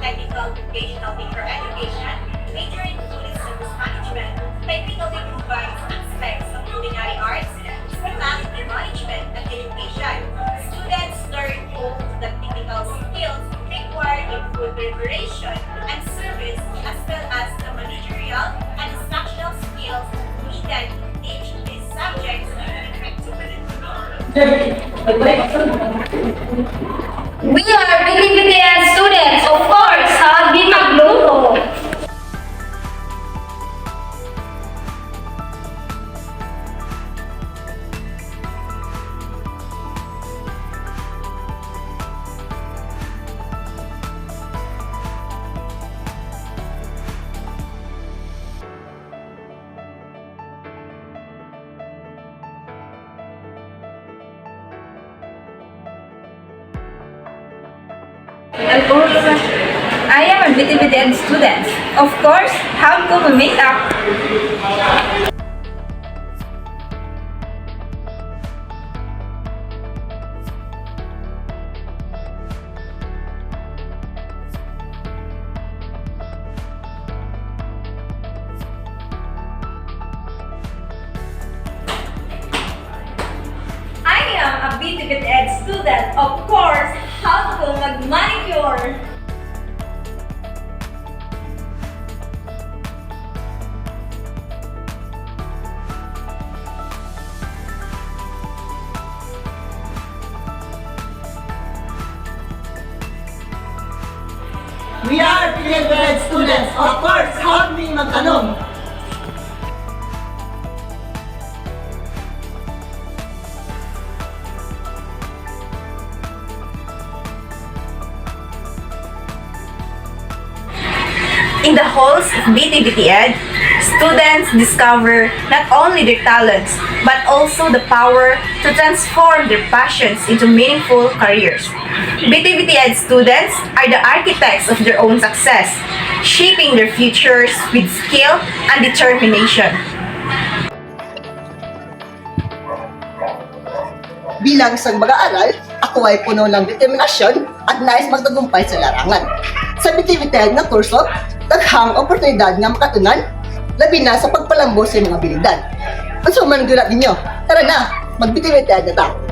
technical vocational teacher education, major in food and service management, technical provides aspects of culinary arts, hospitality management, and education. Students learn all the technical skills required in food preparation and service, as well as the managerial and instructional skills needed to teach these subjects effectively. We are BTBTN students, of course, sa Di Magluto. I am a BTBTN student. Of course, how come we make up? I am a BTBTN student. Of course, how to mag-manicure. We are PhD students. Of course, help me magtanong. In the halls of BTBTN, students discover not only their talents, but also the power to transform their passions into meaningful careers. BTBTN students are the architects of their own success, shaping their futures with skill and determination. Bilang isang mag-aaral, ako ay puno ng determinasyon at nais magtagumpay sa larangan. Sa BTBTN na kurso, daghang oportunidad nga makatunan, labi na sa pagpalambo sa mga abilidad. Ang suman gulat ninyo, tara na, mag-BTBTN na ta!